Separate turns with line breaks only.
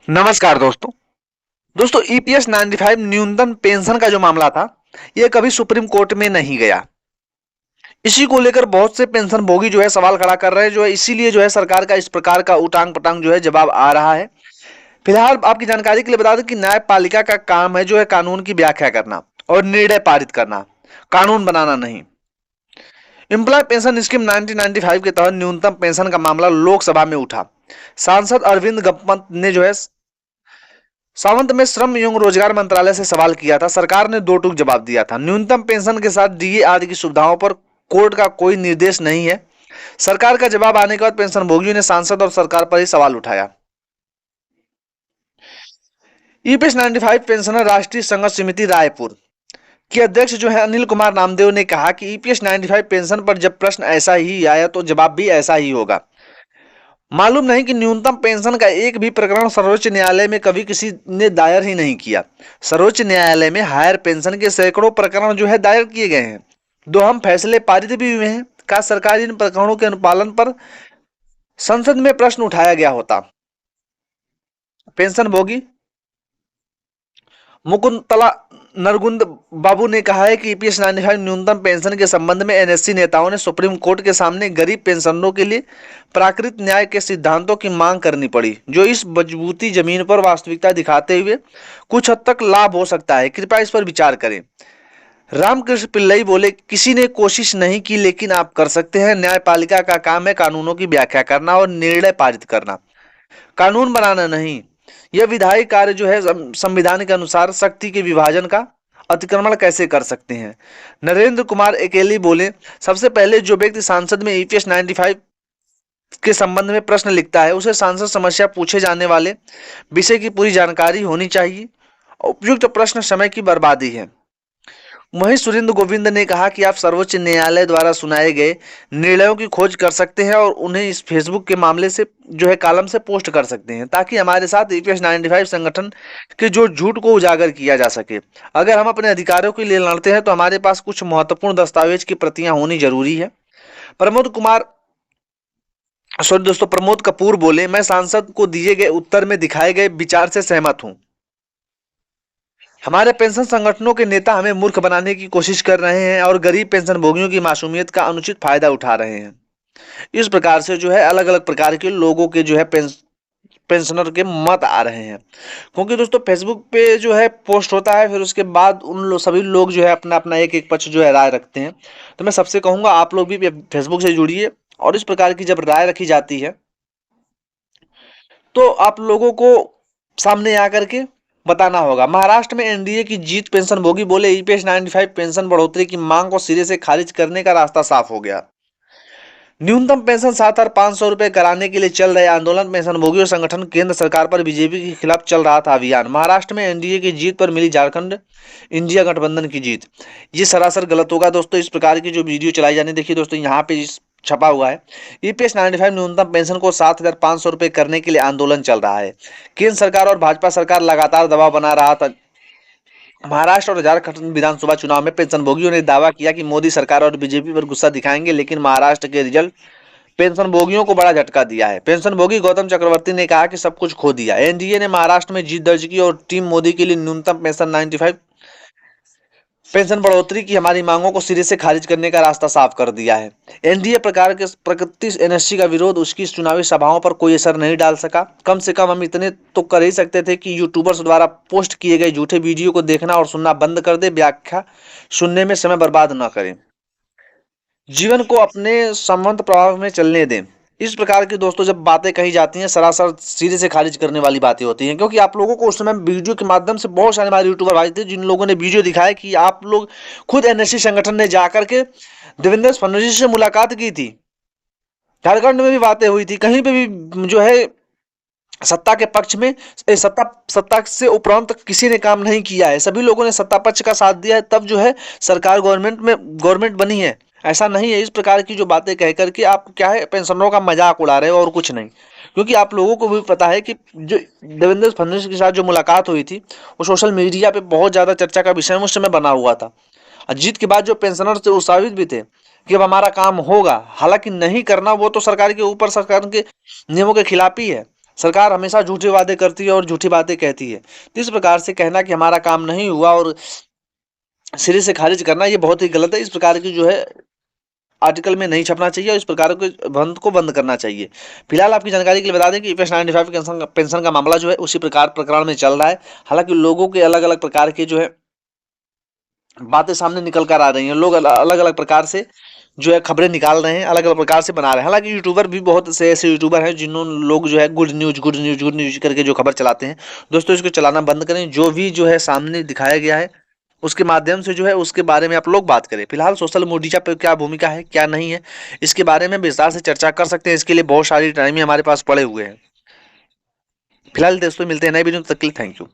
नमस्कार दोस्तों। ईपीएस 95 न्यूनतम पेंशन का जो मामला था, यह कभी सुप्रीम कोर्ट में नहीं गया। इसी को लेकर बहुत से पेंशन भोगी जो है सवाल खड़ा कर रहे हैं, जो है इसीलिए जो है सरकार का इस प्रकार का उटांग पटांग जो है जवाब आ रहा है। फिलहाल आपकी जानकारी के लिए बता दें कि न्यायपालिका का काम है जो है कानून की व्याख्या करना और निर्णय पारित करना, कानून बनाना नहीं। एम्प्लॉय पेंशन स्कीम 1995 के तहत न्यूनतम पेंशन का मामला लोकसभा में उठा। सांसद अरविंद गप्पत ने जो है सावंत में श्रम एवं रोजगार मंत्रालय से सवाल किया था। सरकार ने दो टूक जवाब दिया था। न्यूनतम पेंशन के साथ डीए आदि की सुविधाओं पर कोर्ट का कोई निर्देश नहीं है। सरकार का जवाब आने के बाद पेंशन भोगियों ने सांसद और सरकार पर ही सवाल उठाया। ईपीएस 95 पेंशनर राष्ट्रीय संघर्ष समिति रायपुर के अध्यक्ष जो है अनिल कुमार नामदेव ने कहा कि ईपीएस 95 पेंशन पर जब प्रश्न ऐसा ही आया तो जवाब भी ऐसा ही होगा। मालूम नहीं कि न्यूनतम पेंशन का एक भी प्रकरण सर्वोच्च न्यायालय में कभी किसी ने दायर ही नहीं किया। सर्वोच्च न्यायालय में हायर पेंशन के सैकड़ों प्रकरण जो है दायर किए गए हैं। दो अहम फैसले पारित भी हुए हैं। का सरकार इन प्रकरणों के अनुपालन पर संसद में प्रश्न उठाया गया होता। पेंशन भोगी मुकुंतला नरगुंद बाबू ने कहा है कि ईपीएस 95 न्यूनतम पेंशन के संबंध में एनएससी नेताओं ने सुप्रीम कोर्ट के सामने गरीब पेंशनरों के लिए प्राकृत न्याय के सिद्धांतों की मांग करनी पड़ी, जो इस मजबूती जमीन पर वास्तविकता दिखाते हुए कुछ हद तक लाभ हो सकता है। कृपया इस पर विचार करें। रामकृष्ण पिल्लई बोले, किसी ने कोशिश नहीं की लेकिन आप कर सकते हैं। न्यायपालिका का काम है कानूनों की व्याख्या करना और निर्णय पारित करना, कानून बनाना नहीं। यह विधायी कार्य जो है संविधान के अनुसार शक्ति के विभाजन का अतिक्रमण कैसे कर सकते हैं। नरेंद्र कुमार अकेली बोले, सबसे पहले जो व्यक्ति सांसद में ईपीएस 95 के संबंध में प्रश्न लिखता है उसे सांसद समस्या पूछे जाने वाले विषय की पूरी जानकारी होनी चाहिए। उपयुक्त प्रश्न समय की बर्बादी है। वहीं सुरेंद्र गोविंद ने कहा कि आप सर्वोच्च न्यायालय द्वारा सुनाए गए निर्णयों की खोज कर सकते हैं और उन्हें इस फेसबुक के मामले से जो है कॉलम से पोस्ट कर सकते हैं, ताकि हमारे साथ ईपीएस 95 संगठन के जो झूठ को उजागर किया जा सके। अगर हम अपने अधिकारों के लिए लड़ते हैं तो हमारे पास कुछ महत्वपूर्ण दस्तावेज की प्रतियां होनी जरूरी है। प्रमोद कपूर बोले, मैं सांसद को दिए गए उत्तर में दिखाए गए विचार से सहमत हूं। हमारे पेंशन संगठनों के नेता हमें मूर्ख बनाने की कोशिश कर रहे हैं और गरीब पेंशन भोगियों की मासूमियत का अनुचित फायदा उठा रहे हैं। इस प्रकार से जो है अलग अलग प्रकार के लोगों के जो है पेंशनर के मत आ रहे हैं, क्योंकि दोस्तों फेसबुक पे जो है पोस्ट होता है, फिर उसके बाद सभी लोग जो है अपना अपना एक एक पक्ष जो है राय रखते हैं। तो मैं सबसे कहूंगा आप लोग भी फेसबुक से जुड़िए और इस प्रकार की जब राय रखी जाती है तो आप लोगों को सामने आकर के बताना होगा। महाराष्ट्र में एनडीए की जीत, पेंशन भोगी बोले, ईपीएस 95 पेंशन बढ़ोतरी की मांग को सिरे से खारिज करने का रास्ता साफ हो गया। न्यूनतम पेंशन 7,500 रुपए कराने के लिए चल रहे आंदोलन पेंशन भोगियों संगठन केंद्र सरकार पर बीजेपी के खिलाफ चल रहा था अभियान। महाराष्ट्र में एनडीए की जीत पर मिली झारखंड इंडिया गठबंधन की जीत, ये सरासर गलत होगा दोस्तों। इस प्रकार की जो वीडियो चलाई जानी, देखिए दोस्तों यहाँ पे छपा हुआ है, ईपीएस 95 न्यूनतम पेंशन को 7,500 रुपए करने के लिए आंदोलन चल रहा है। केंद्र सरकार और भाजपा सरकार लगातार दबाव बना रहा था। महाराष्ट्र और झारखंड विधानसभा चुनाव में पेंशन भोगियों ने दावा किया कि मोदी सरकार और बीजेपी पर गुस्सा दिखाएंगे, लेकिन महाराष्ट्र के रिजल्ट पेंशन भोगियों को बड़ा झटका दिया है। पेंशन भोगी गौतम चक्रवर्ती ने कहा कि सब कुछ खो दिया। एनडीए ने महाराष्ट्र में जीत दर्ज की और टीम मोदी के लिए न्यूनतम पेंशन 95 पेंशन बढ़ोतरी की हमारी मांगों को सिरे से खारिज करने का रास्ता साफ कर दिया है। एनडीए प्रकार के प्रकृति एनएससी का विरोध उसकी चुनावी सभाओं पर कोई असर नहीं डाल सका। कम से कम हम इतने तो कर ही सकते थे कि यूट्यूबर्स द्वारा पोस्ट किए गए झूठे वीडियो को देखना और सुनना बंद कर दे, व्याख्या सुनने में समय बर्बाद न करें, जीवन को अपने संबंध प्रभाव में चलने दें। इस प्रकार की दोस्तों जब बातें कही जाती हैं, सरासर सीधे से खारिज करने वाली बातें होती हैं, क्योंकि आप लोगों को उस समय वीडियो के माध्यम से बहुत सारे हमारे यूट्यूबर भाई थे जिन लोगों ने वीडियो दिखाया कि आप लोग खुद एनएससी संगठन ने जाकर के देवेंद्र फडणवीस से मुलाकात की थी, झारखंड में भी बातें हुई थी, कहीं पे भी जो है सत्ता के पक्ष में सत्ता से उपरांत किसी ने काम नहीं किया है। सभी लोगों ने सत्ता पक्ष का साथ दिया है, तब जो है सरकार गवर्नमेंट बनी है। ऐसा नहीं है। इस प्रकार की जो बातें कह करके आप क्या है पेंशनरों का मजाक उड़ा रहे हो और कुछ नहीं, क्योंकि आप लोगों को भी पता है कि जो देवेंद्र फडणवीस के साथ जो मुलाकात हुई थी वो सोशल मीडिया पे बहुत ज्यादा चर्चा का विषय उस समय बना हुआ था। और जीत के बाद जो पेंशनर थे उत्साहित भी थे कि अब हमारा काम होगा, हालांकि नहीं करना वो तो सरकार के ऊपर, सरकार के नियमों के खिलाफ ही है। सरकार हमेशा झूठे वादे करती है और झूठी बातें कहती है। तो इस प्रकार से कहना कि हमारा काम नहीं हुआ और सिरे से खारिज करना, ये बहुत ही गलत है। इस प्रकार की जो है आर्टिकल में नहीं छपना चाहिए और इस प्रकार के बंद करना चाहिए। फिलहाल आपकी जानकारी के लिए बता दें कि ईपीएस 95 पेंशन का मामला जो है उसी प्रकार प्रकरण में चल रहा है। हालांकि लोगों के अलग अलग प्रकार के जो है बातें सामने निकल कर आ रही हैं, लोग अलग अलग प्रकार से जो है खबरें निकाल रहे हैं, अलग अलग प्रकार से बना रहे हैं। हालांकि यूट्यूबर भी बहुत से ऐसे यूट्यूबर हैं जिन्होंने लोग जो है good news good news good news करके जो खबर चलाते हैं। दोस्तों इसको चलाना बंद करें। जो भी जो है सामने दिखाया गया है उसके माध्यम से जो है उसके बारे में आप लोग बात करें। फिलहाल सोशल मीडिया पर क्या भूमिका है क्या नहीं है, इसके बारे में विस्तार से चर्चा कर सकते हैं। इसके लिए बहुत सारी टाइम ही हमारे पास पड़े हुए हैं। फिलहाल दोस्तों मिलते हैं नए वीडियो में, तब तक के लिए थैंक यू।